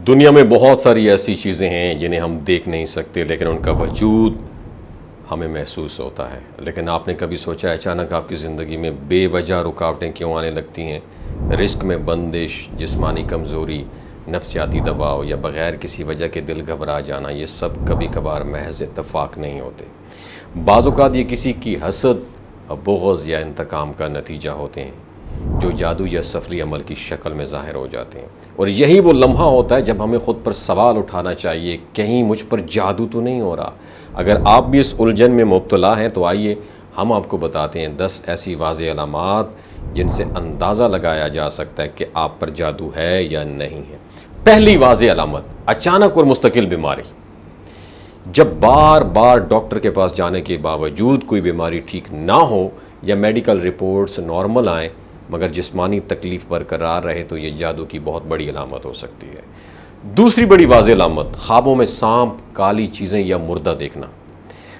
دنیا میں بہت ساری ایسی چیزیں ہیں جنہیں ہم دیکھ نہیں سکتے لیکن ان کا وجود ہمیں محسوس ہوتا ہے. لیکن آپ نے کبھی سوچا ہے اچانک آپ کی زندگی میں بے وجہ رکاوٹیں کیوں آنے لگتی ہیں؟ رزق میں بندش، جسمانی کمزوری، نفسیاتی دباؤ یا بغیر کسی وجہ کے دل گھبرا جانا، یہ سب کبھی کبھار محض اتفاق نہیں ہوتے. بعض اوقات یہ کسی کی حسد، بغض یا انتقام کا نتیجہ ہوتے ہیں جو جادو یا سفلی عمل کی شکل میں ظاہر ہو جاتے ہیں. اور یہی وہ لمحہ ہوتا ہے جب ہمیں خود پر سوال اٹھانا چاہیے، کہیں مجھ پر جادو تو نہیں ہو رہا؟ اگر آپ بھی اس الجھن میں مبتلا ہیں تو آئیے ہم آپ کو بتاتے ہیں 10 ایسی واضح علامات جن سے اندازہ لگایا جا سکتا ہے کہ آپ پر جادو ہے یا نہیں ہے. پہلی واضح علامت، اچانک اور مستقل بیماری. جب بار بار ڈاکٹر کے پاس جانے کے باوجود کوئی بیماری ٹھیک نہ ہو یا میڈیکل رپورٹس نارمل آئیں مگر جسمانی تکلیف برقرار رہے تو یہ جادو کی بہت بڑی علامت ہو سکتی ہے. دوسری بڑی واضح علامت، خوابوں میں سانپ، کالی چیزیں یا مردہ دیکھنا.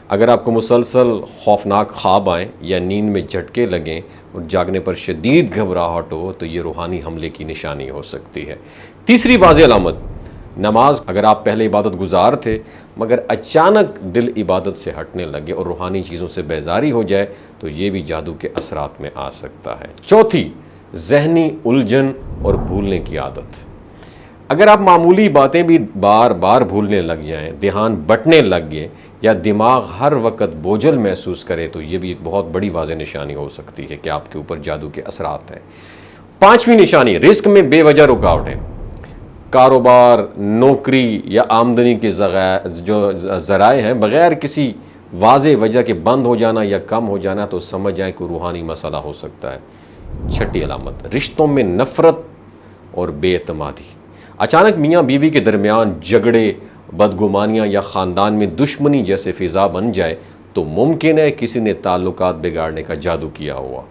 اگر آپ کو مسلسل خوفناک خواب آئیں یا نیند میں جھٹکے لگیں اور جاگنے پر شدید گھبراہٹ ہو تو یہ روحانی حملے کی نشانی ہو سکتی ہے. تیسری واضح علامت، نماز. اگر آپ پہلے عبادت گزار تھے مگر اچانک دل عبادت سے ہٹنے لگے اور روحانی چیزوں سے بیزاری ہو جائے تو یہ بھی جادو کے اثرات میں آ سکتا ہے. چوتھی، ذہنی الجھن اور بھولنے کی عادت. اگر آپ معمولی باتیں بھی بار بار بھولنے لگ جائیں، دھیان بٹنے لگ گئے یا دماغ ہر وقت بوجھل محسوس کرے تو یہ بھی ایک بہت بڑی واضح نشانی ہو سکتی ہے کہ آپ کے اوپر جادو کے اثرات ہیں. پانچویں نشانی، رزق میں بے وجہ رکاوٹیں. کاروبار، نوکری یا آمدنی کے جو ذرائع ہیں بغیر کسی واضح وجہ کے بند ہو جانا یا کم ہو جانا تو سمجھ جائیں کہ روحانی مسئلہ ہو سکتا ہے. چھٹی علامت، رشتوں میں نفرت اور بے اعتمادی. اچانک میاں بیوی کے درمیان جھگڑے، بدگمانیاں یا خاندان میں دشمنی جیسے فضا بن جائے تو ممکن ہے کسی نے تعلقات بگاڑنے کا جادو کیا ہوا.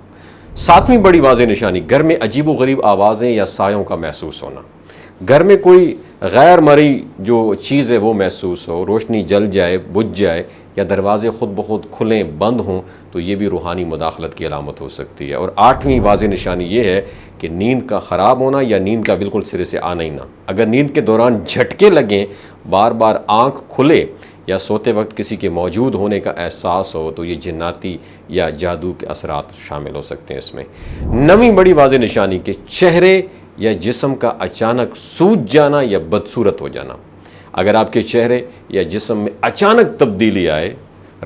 ساتویں بڑی واضح نشانی، گھر میں عجیب و غریب آوازیں یا سایوں کا محسوس ہونا. گھر میں کوئی غیر مرئی جو چیز ہے وہ محسوس ہو، روشنی جل جائے، بجھ جائے یا دروازے خود بخود کھلیں بند ہوں تو یہ بھی روحانی مداخلت کی علامت ہو سکتی ہے. اور آٹھویں واضح نشانی یہ ہے کہ نیند کا خراب ہونا یا نیند کا بالکل سرے سے آنا ہی نہ. اگر نیند کے دوران جھٹکے لگیں، بار بار آنکھ کھلے یا سوتے وقت کسی کے موجود ہونے کا احساس ہو تو یہ جناتی یا جادو کے اثرات شامل ہو سکتے ہیں اس میں. نویں بڑی واضح نشانی کہ چہرے یا جسم کا اچانک سوج جانا یا بدصورت ہو جانا. اگر آپ کے چہرے یا جسم میں اچانک تبدیلی آئے،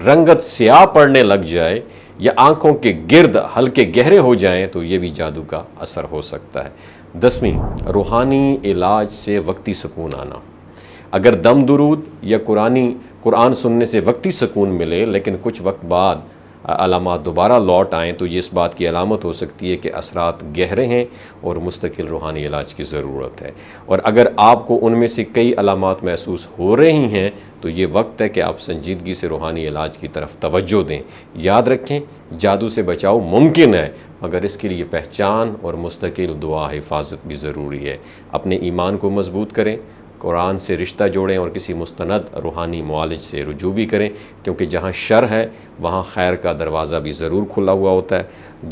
رنگت سیاہ پڑنے لگ جائے یا آنکھوں کے گرد ہلکے گہرے ہو جائیں تو یہ بھی جادو کا اثر ہو سکتا ہے. 10ویں، روحانی علاج سے وقتی سکون آنا. اگر دم درود یا قرآن سننے سے وقتی سکون ملے لیکن کچھ وقت بعد علامات دوبارہ لوٹ آئیں تو یہ اس بات کی علامت ہو سکتی ہے کہ اثرات گہرے ہیں اور مستقل روحانی علاج کی ضرورت ہے. اور اگر آپ کو ان میں سے کئی علامات محسوس ہو رہی ہیں تو یہ وقت ہے کہ آپ سنجیدگی سے روحانی علاج کی طرف توجہ دیں. یاد رکھیں، جادو سے بچاؤ ممکن ہے مگر اس کے لیے پہچان اور مستقل دعا حفاظت بھی ضروری ہے. اپنے ایمان کو مضبوط کریں، قرآن سے رشتہ جوڑیں اور کسی مستند روحانی معالج سے رجوع بھی کریں کیونکہ جہاں شر ہے وہاں خیر کا دروازہ بھی ضرور کھلا ہوا ہوتا ہے.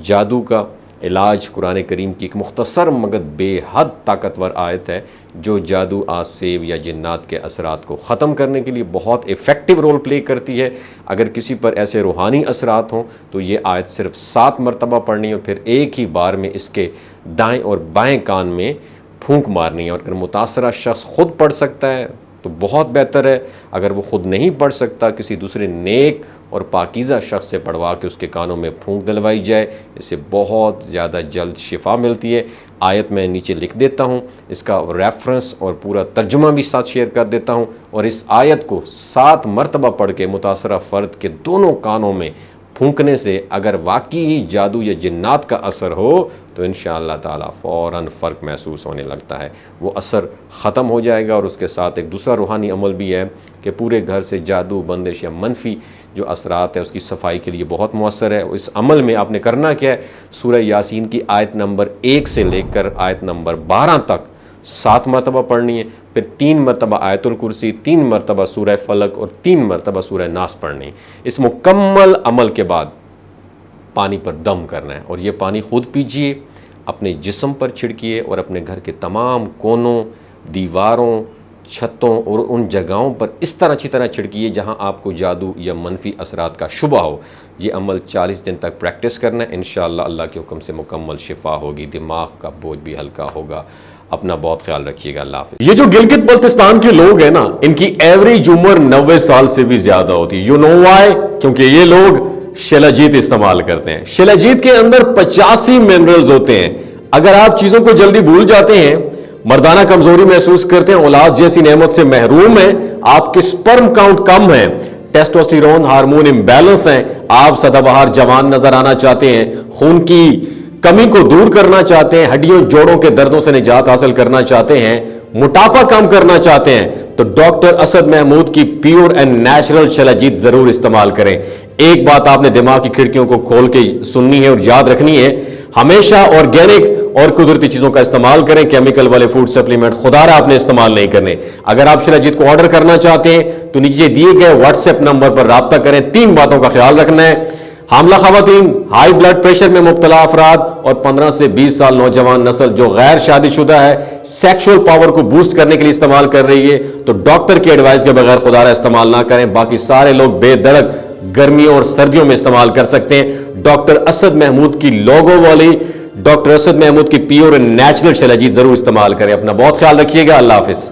جادو کا علاج قرآن کریم کی ایک مختصر مگر بے حد طاقتور آیت ہے جو جادو، آسیب یا جنات کے اثرات کو ختم کرنے کے لیے بہت ایفیکٹو رول پلے کرتی ہے. اگر کسی پر ایسے روحانی اثرات ہوں تو یہ آیت صرف 7 مرتبہ پڑھنی ہے، پھر ایک ہی بار میں اس کے دائیں اور بائیں کان میں پھونک مارنی ہے. اور اگر متاثرہ شخص خود پڑھ سکتا ہے تو بہت بہتر ہے. اگر وہ خود نہیں پڑھ سکتا، کسی دوسرے نیک اور پاکیزہ شخص سے پڑھوا کے اس کے کانوں میں پھونک دلوائی جائے، اس سے بہت زیادہ جلد شفا ملتی ہے. آیت میں نیچے لکھ دیتا ہوں، اس کا ریفرنس اور پورا ترجمہ بھی ساتھ شیئر کر دیتا ہوں. اور اس آیت کو 7 مرتبہ پڑھ کے متاثرہ فرد کے دونوں کانوں میں پھونکنے سے اگر واقعی ہی جادو یا جنات کا اثر ہو تو انشاءاللہ تعالیٰ فوراً فرق محسوس ہونے لگتا ہے، وہ اثر ختم ہو جائے گا. اور اس کے ساتھ ایک دوسرا روحانی عمل بھی ہے کہ پورے گھر سے جادو، بندش یا منفی جو اثرات ہیں اس کی صفائی کے لیے بہت مؤثر ہے. اس عمل میں آپ نے کرنا کیا ہے، سورہ یاسین کی آیت نمبر 1 سے لے کر آیت نمبر 12 تک 7 مرتبہ پڑھنی ہے، پھر 3 مرتبہ آیت الکرسی، 3 مرتبہ سورہ فلق اور 3 مرتبہ سورہ ناس پڑھنی ہے. اس مکمل عمل کے بعد پانی پر دم کرنا ہے اور یہ پانی خود پیجئے، اپنے جسم پر چھڑکیے اور اپنے گھر کے تمام کونوں، دیواروں، چھتوں اور ان جگہوں پر اس طرح اچھی طرح چھڑکیے جہاں آپ کو جادو یا منفی اثرات کا شبہ ہو۔ یہ عمل 40 دن تک پریکٹس کرنا ہے، انشاءاللہ اللہ کے حکم سے مکمل شفا ہوگی، دماغ کا بوجھ بھی ہلکا ہوگا۔ اپنا بہت خیال رکھیے گا، اللہ حافظ۔ یہ جو گلگت بلتستان کے لوگ ہیں نا، ان کی ایوریج عمر 90 سال سے بھی زیادہ ہوتی ہے۔ You know why? کیونکہ یہ لوگ شیلاجیت استعمال کرتے ہیں۔ شیلاجیت کے اندر 85 منرلز ہوتے ہیں۔ اگر آپ چیزوں کو جلدی بھول جاتے ہیں، مردانہ کمزوری محسوس کرتے ہیں، اولاد جیسی نعمت سے محروم ہیں، آپ کے سپرم کاؤنٹ کم ہیں، ٹیسٹوسٹیرون ہارمون امبیلنس ہیں، آپ سدا بہار جوان نظر آنا چاہتے ہیں، خون کی کمی کو دور کرنا چاہتے ہیں، ہڈیوں جوڑوں کے دردوں سے نجات حاصل کرنا چاہتے ہیں، موٹاپا کم کرنا چاہتے ہیں، تو ڈاکٹر اسد محمود کی پیور اینڈ نیچرل شیلاجیت ضرور استعمال کریں۔ ایک بات آپ نے دماغ کی کھڑکیوں کو کھول کے سننی ہے اور یاد رکھنی ہے، ہمیشہ آرگینک اور قدرتی چیزوں کا استعمال کریں، کیمیکل والے فوڈ سپلیمنٹ خدا رہا آپ نے استعمال نہیں کرنے۔ اگر آپ شیلاجیت کو آرڈر کرنا چاہتے ہیں تو نیچے دیے گئے واٹس ایپ نمبر پر رابطہ کریں۔ 3 باتوں کا خیال رکھنا ہے: حاملہ خواتین، ہائی بلڈ پریشر میں مبتلا افراد اور 15 سے 20 سال نوجوان نسل جو غیر شادی شدہ ہے، سیکشول پاور کو بوسٹ کرنے کے لیے استعمال کر رہی ہے، تو ڈاکٹر کی ایڈوائس کے بغیر خدا رہا استعمال نہ کریں۔ باقی سارے لوگ بے دڑک گرمیوں اور سردیوں میں استعمال کر سکتے ہیں۔ ڈاکٹر اسد محمود کی لوگو والی، ڈاکٹر اسد محمود کی پیور اینڈ نیچرل شیلاجیت ضرور استعمال کریں۔ اپنا بہت خیال رکھیے گا، اللہ حافظ۔